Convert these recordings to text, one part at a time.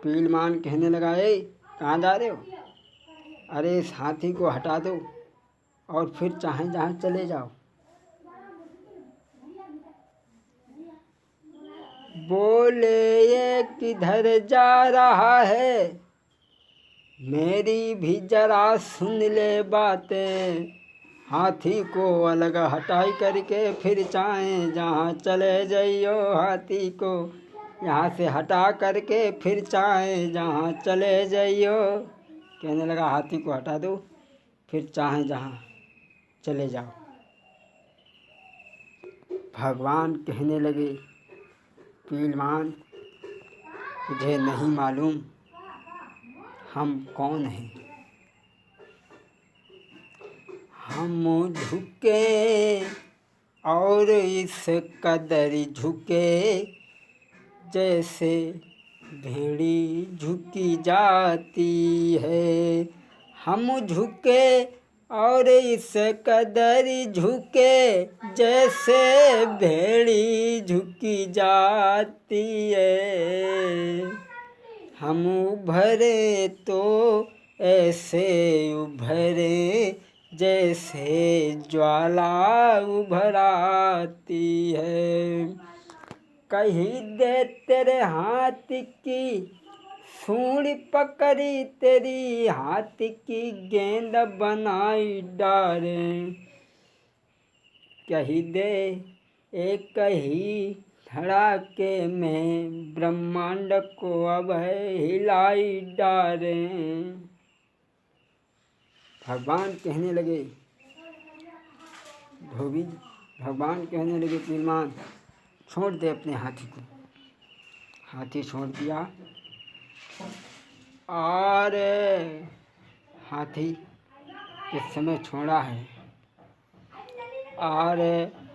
पीलमान कहने लगा, ए कहाँ जा रहे हो? अरे इस हाथी को हटा दो और फिर चाहे जहाँ चले जाओ। बोले ये किधर जा रहा है, मेरी भी जरा सुन ले बातें। हाथी को अलग हटाई करके फिर चाहे जहाँ चले जाइयो। हाथी को यहाँ से हटा करके फिर चाहे जहाँ चले जाइयो। कहने लगा, हाथी को हटा दो फिर चाहे जहाँ चले जाओ। भगवान कहने लगे, पीलमान तुझे नहीं मालूम हम कौन हैं? हम झुके और इस कदर झुके जैसे भेड़ी झुकी जाती है। हम झुके और इस कदर झुके जैसे भेड़ी झुकी जाती है। हम उभरे तो ऐसे उभरे जैसे ज्वाला उभर आती है। कहीं दे तेरे हाथ की सूंड पकड़ी, तेरी हाथ की गेंद बनाई डारे। कहीं दे एक ही धड़ाके में ब्रह्मांड को अब हिलाई डारे। भगवान कहने लगे, धोबी भगवान कहने लगे, पीलमान छोड़ दे अपने हाथी को। हाथी छोड़ दिया और हाथी किस समय छोड़ा है और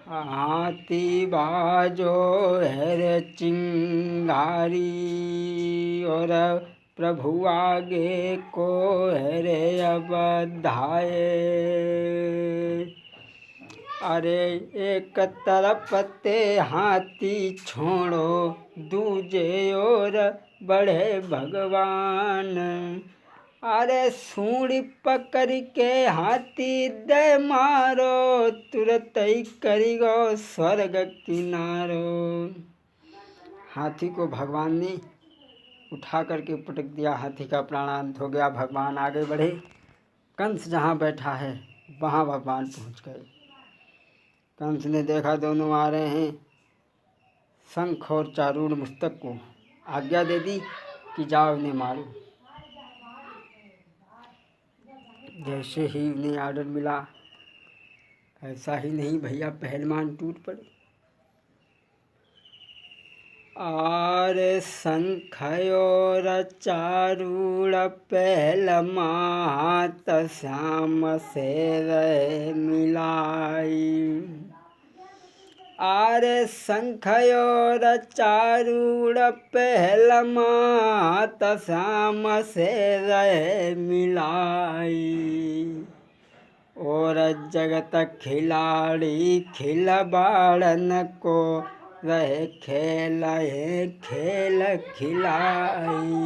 हाथी बाजो है रे चिंगारी और प्रभु आगे को है रे अब धाये। अरे एक तरफ ते हाथी छोड़ो, दूजे ओर बढ़े भगवान। अरे सूंड पकड़ के हाथी दे मारो, तुरंत ही करिगो स्वर्ग किनारो। हाथी को भगवान ने उठा करके पटक दिया। हाथी का प्राणांत हो गया। भगवान आगे बढ़े। कंस जहाँ बैठा है वहाँ भगवान पहुँच गए। कंस ने देखा दोनों आ रहे हैं। शंख और चारूढ़ मुस्तक को आज्ञा दे दी कि जाओ इन्हें मारो। जैसे ही उन्हें आर्डर मिला, ऐसा ही नहीं भैया पहलवान टूट पड़े। और शंख और चारूढ़ पहलमात श्याम से रहे मिलाई। आरे शंख और चारूढ़ पहलमात श्याम से रहे मिलाई। और जगत खिलाड़ी खिलबाड़न को रहे खेल खेल खिलाई।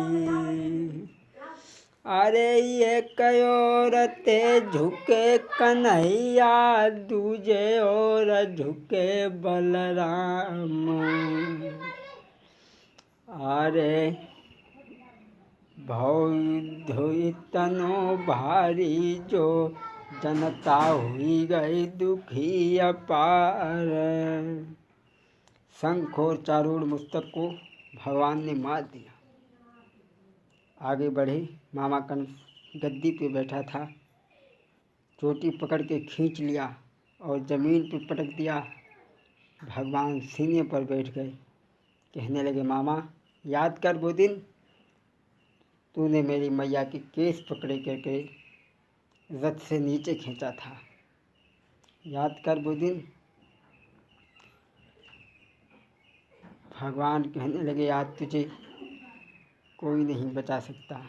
अरे ये कयोर ते झुके कन्हैया, दूजे ओर झुके बलराम। अरे भौ इतनो भारी जो जनता हुई गई दुखी अपार। शंख और चारूढ़ मुस्तक को भगवान ने मार दिया। आगे बढ़े। मामा कंस गद्दी पे बैठा था, चोटी पकड़ के खींच लिया और ज़मीन पे पटक दिया। भगवान सीने पर बैठ गए। कहने लगे, मामा याद कर वो दिन तूने मेरी मैया के केस पकड़े करके रथ से नीचे खींचा था। याद कर वो दिन। भगवान कहने लगे, आज तुझे कोई नहीं बचा सकता।